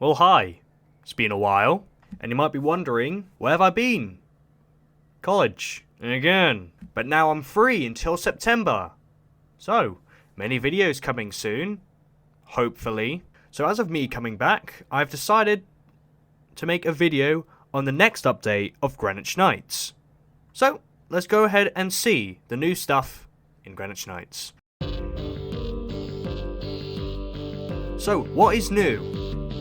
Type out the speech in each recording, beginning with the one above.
Well, hi. It's been a while, and you might be wondering, where have I been? College, again. But now I'm free until September. So, many videos coming soon. Hopefully. So as of me coming back, I've decided to make a video on the next update of Greenwich Nights. So, let's go ahead and see the new stuff in Greenwich Nights. So, what is new?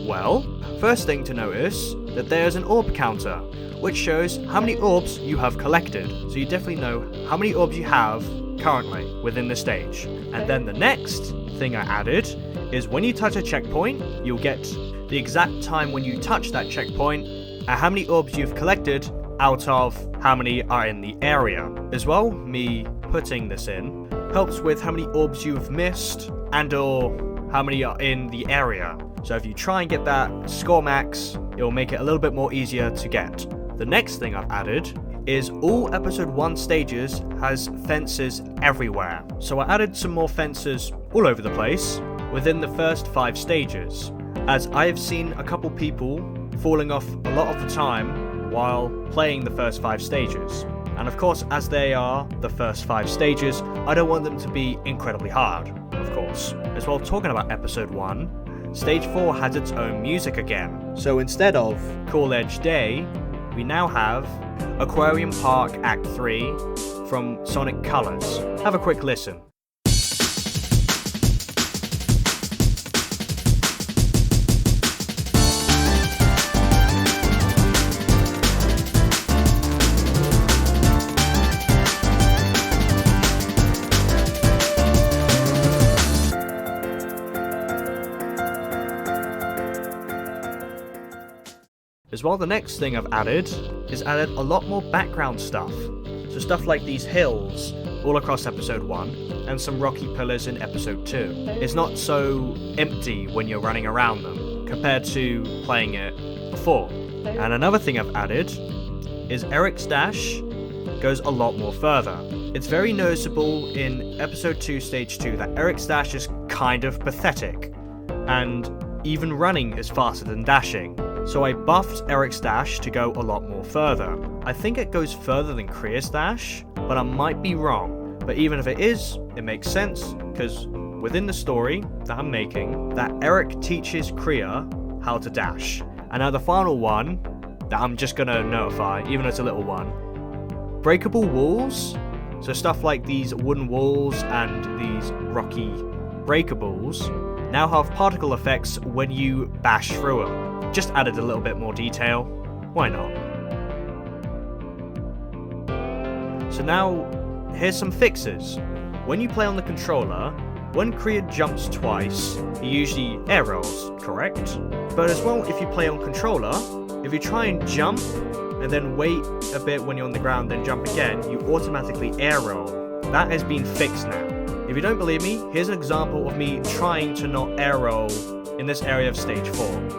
Well, first thing to notice that there's an orb counter, which shows how many orbs you have collected. So you definitely know how many orbs you have currently within the stage. And then the next thing I added is when you touch a checkpoint, you'll get the exact time when you touch that checkpoint and how many orbs you've collected out of how many are in the area. As well, me putting this in helps with how many orbs you've missed and or how many are in the area. So if you try and get that score max, it will make it a little bit more easier to get. The next thing I've added is all episode 1 stages has fences everywhere. So I added some more fences all over the place within the first 5 stages, as I have seen a couple people falling off a lot of the time while playing the first 5 stages. And of course, as they are the first 5 stages, I don't want them to be incredibly hard, of course. As well, talking about episode 1, Stage 4 has its own music again. So instead of Cool Edge Day, we now have Aquarium Park Act 3 from Sonic Colors. Have a quick listen. As well, the next thing I've added is added a lot more background stuff. So stuff like these hills all across episode 1 and some rocky pillars in episode 2. It's not so empty when you're running around them compared to playing it before. And another thing I've added is Eric's dash goes a lot more further. It's very noticeable in episode 2 stage 2 that Eric's dash is kind of pathetic, and even running is faster than dashing. So I buffed Eric's dash to go a lot more further. I think it goes further than Kriya's dash, but I might be wrong. But even if it is, it makes sense, because within the story that I'm making, that Eric teaches Kriya how to dash. And now the final one that I'm just gonna notify, even though it's a little one, breakable walls. So stuff like these wooden walls and these rocky breakables now have particle effects when you bash through them. Just added a little bit more detail. Why not? So now, here's some fixes. When you play on the controller, when Kriya jumps twice, he usually air rolls, correct? But as well, if you play on controller, if you try and jump, and then wait a bit when you're on the ground, then jump again, you automatically air roll. That has been fixed now. If you don't believe me, here's an example of me trying to not air roll in this area of stage 4.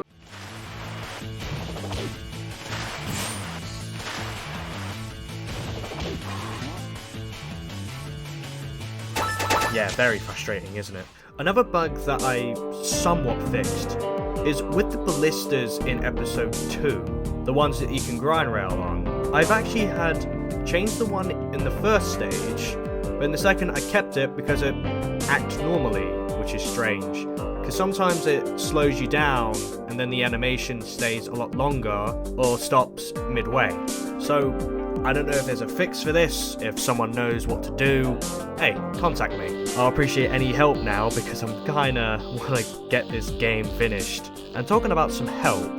Yeah, very frustrating, isn't it? Another bug that I somewhat fixed is with the ballistas in episode 2, the ones that you can grind rail on. I've actually had changed the one in the first stage, but in the second I kept it because it acts normally, which is strange. Because sometimes it slows you down and then the animation stays a lot longer or stops midway. So I don't know if there's a fix for this, if someone knows what to do. Hey, contact me. I'll appreciate any help now because I'm kinda wanna get this game finished. And talking about some help,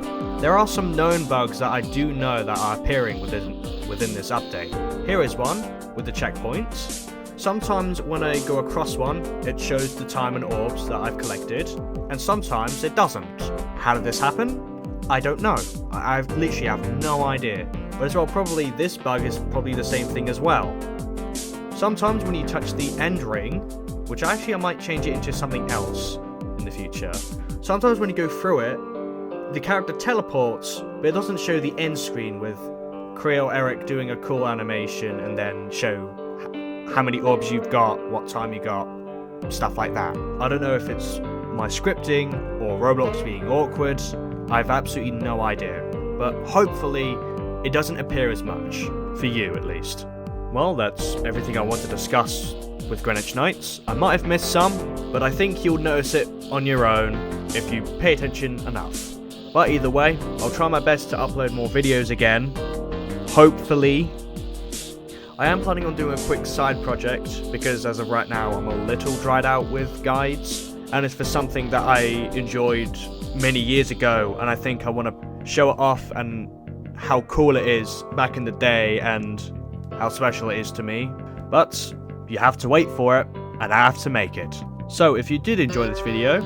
there are some known bugs that I do know that are appearing within this update. Here is one with the checkpoints. Sometimes when I go across one, it shows the time and orbs that I've collected, and sometimes it doesn't. How did this happen? I don't know. I literally have no idea. But as well, probably this bug is probably the same thing as well. Sometimes when you touch the end ring, which actually I might change it into something else in the future. Sometimes when you go through it, the character teleports, but it doesn't show the end screen with Kriya or Eric doing a cool animation and then show how many orbs you've got, what time you got, stuff like that. I don't know if it's my scripting or Roblox being awkward. I have absolutely no idea, but hopefully it doesn't appear as much, for you at least. Well, that's everything I want to discuss with Greenwich Nights. I might have missed some, but I think you'll notice it on your own if you pay attention enough. But either way, I'll try my best to upload more videos again, hopefully. I am planning on doing a quick side project, because as of right now I'm a little dried out with guides, and it's for something that I enjoyed many years ago, and I think I want to show it off and how cool it is back in the day and how special it is to me. But you have to wait for it, and I have to make it. So if you did enjoy this video,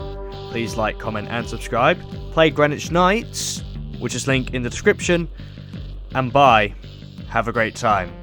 please like, comment and subscribe. Play Greenwich Nights, which is linked in the description, and bye. Have a great time.